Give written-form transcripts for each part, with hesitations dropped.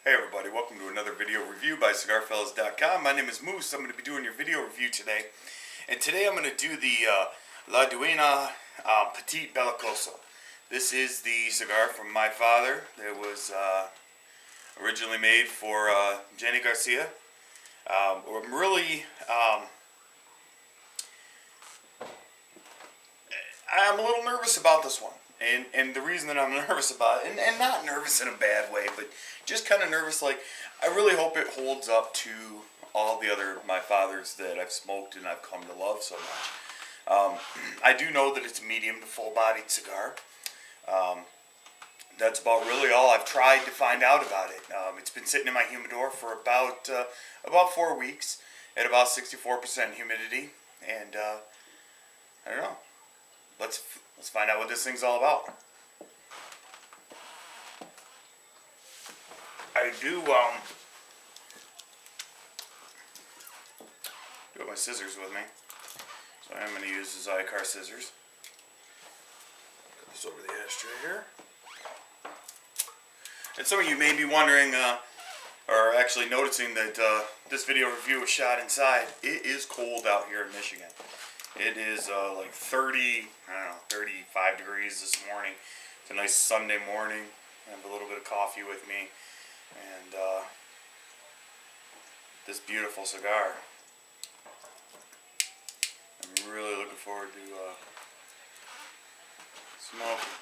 Hey everybody, welcome to another video review by cigarfellas.com. My name is Moose. I'm going to be doing your video review today. And today I'm going to do the La Duena Petit Belicoso. This is the cigar from my father that was originally made for Jenny Garcia. I'm really, I'm a little nervous about this one. And the reason that I'm nervous about it, and not nervous in a bad way, but just kind of nervous, like, I really hope it holds up to all the other my fathers that I've smoked and I've come to love so much. I do know that it's a medium to full-bodied cigar. That's about really all I've tried to find out about it. It's been sitting in my humidor for about 4 weeks at about 64% humidity, and I don't know. Let's find out what this thing's all about. I do have my scissors with me, so I'm going to use the Zycar scissors. Put this over the ashtray here. And some of you may be wondering, or actually noticing that this video review was shot inside. It is cold out here in Michigan. It is like 35 degrees this morning. It's a nice Sunday morning. I have a little bit of coffee with me, and this beautiful cigar. I'm really looking forward to smoking.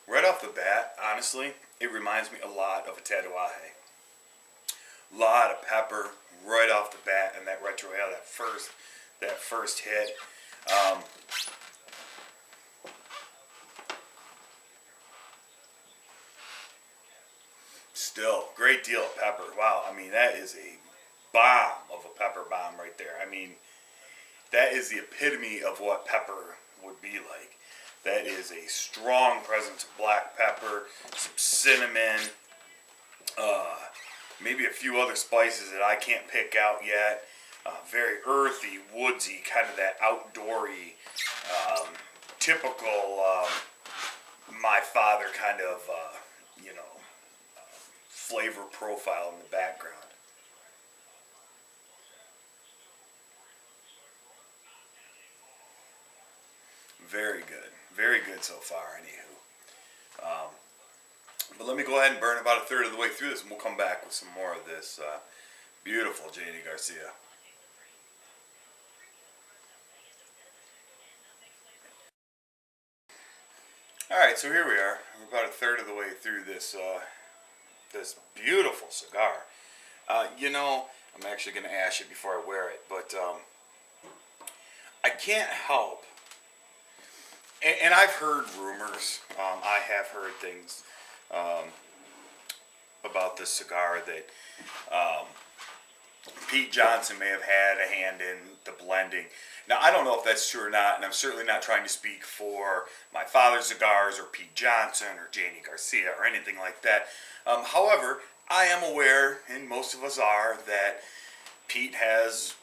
Right off the bat, honestly, it reminds me a lot of a Tatuaje. A lot of pepper right off the bat, and that retrohale, that first hit. Still, great deal of pepper. Wow, I mean, that is a bomb of a pepper bomb right there. I mean, that is the epitome of what pepper would be like. That is a strong presence of black pepper, some cinnamon, maybe a few other spices that I can't pick out yet. Very earthy, woodsy, kind of that outdoory, typical my father kind of, flavor profile in the background. Very good so far, anywho. But let me go ahead and burn about a third of the way through this, and we'll come back with some more of this beautiful Jenny Garcia. Alright, so here we are. We're about a third of the way through this this beautiful cigar. I'm actually going to ash it before I wear it, but I can't help. And I've heard rumors, I have heard things about this cigar that Pete Johnson may have had a hand in the blending. Now, I don't know if that's true or not, and I'm certainly not trying to speak for my father's cigars or Pete Johnson or Jenny Garcia or anything like that. However, I am aware, and most of us are, that Pete has,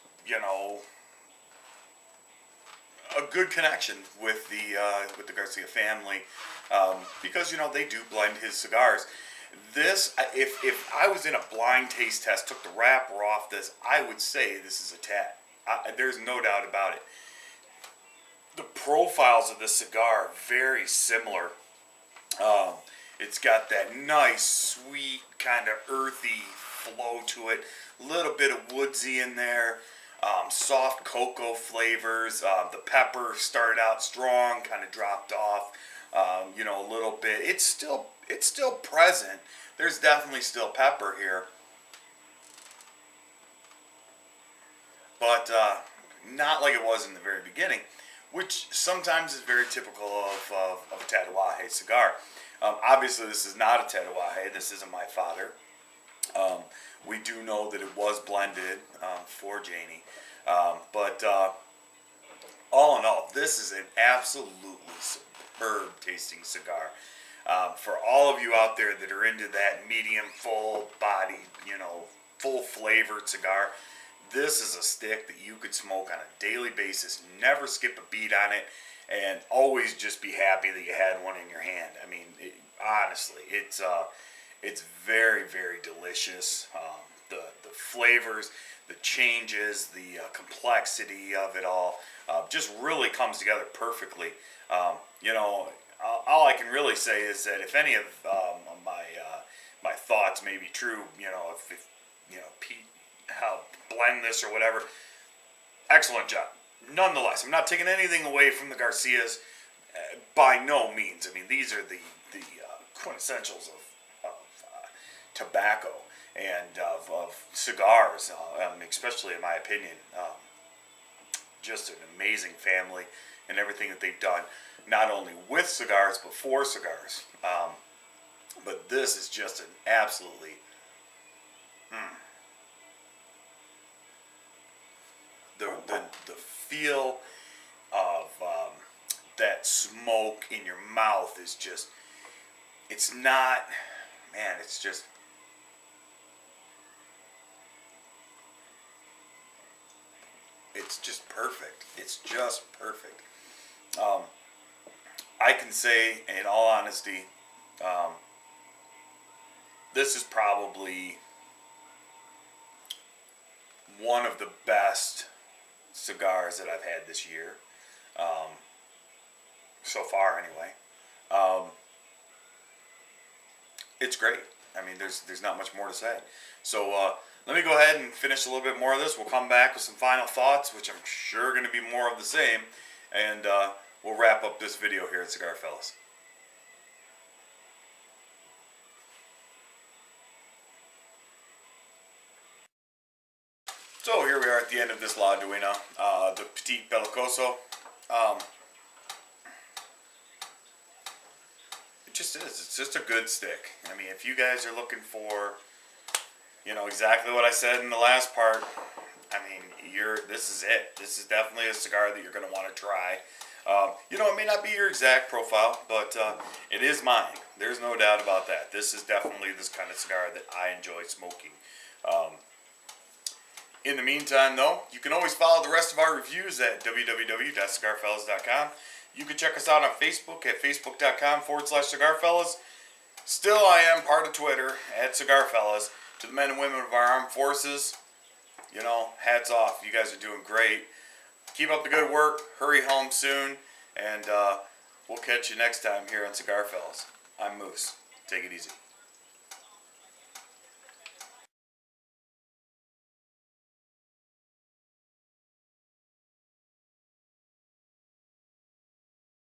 a good connection with the Garcia family, because they do blend his cigars. This, if I was in a blind taste test, took the wrapper off this, I would say this is a Tat. There's no doubt about it. The profiles of this cigar are very similar. It's got that nice, sweet, kind of earthy flow to it. A little bit of woodsy in there. Soft cocoa flavors. The pepper started out strong, kind of dropped off, a little bit. It's still present. There's definitely still pepper here, but not like it was in the very beginning, which sometimes is very typical of a Tatuaje cigar. Obviously, this is not a Tatuaje. This isn't my father. We do know that it was blended for Janie, but all in all, this is an absolutely superb tasting cigar. For all of you out there that are into that medium, full body, full flavored cigar, this is a stick that you could smoke on a daily basis, never skip a beat on it, and always just be happy that you had one in your hand. I mean, honestly, it's very, very delicious. The flavors, the changes, the complexity of it all just really comes together perfectly. You know, all I can really say is that if any of my thoughts may be true, if Pete helped blend this or whatever, excellent job. Nonetheless, I'm not taking anything away from the Garcias by no means. I mean, these are the quintessentials of tobacco and of cigars, especially in my opinion. Just an amazing family and everything that they've done, not only with cigars, but for cigars. But this is just an absolutely... The feel of that smoke in your mouth is just, it's not, man, it's just, perfect. It's just perfect. I can say, in all honesty, this is probably one of the best cigars that I've had this year, so far anyway. It's great. I mean, there's not much more to say. So let me go ahead and finish a little bit more of this. We'll come back with some final thoughts, which I'm sure going to be more of the same, and we'll wrap up this video here at Cigar Fellas. So here we are at the end of this La Duena, the Petit Belicoso. It just is. It's just a good stick. I mean, if you guys are looking for, exactly what I said in the last part, I mean, this is it. This is definitely a cigar that you're going to want to try. It may not be your exact profile, but it is mine. There's no doubt about that. This is definitely this kind of cigar that I enjoy smoking. In the meantime, though, you can always follow the rest of our reviews at www.cigarfellas.com. You can check us out on Facebook at facebook.com/cigarfellas. Still, I am part of Twitter at cigarfellas. To the men and women of our armed forces, hats off. You guys are doing great. Keep up the good work. Hurry home soon. And we'll catch you next time here on Cigar Fellas. I'm Moose. Take it easy.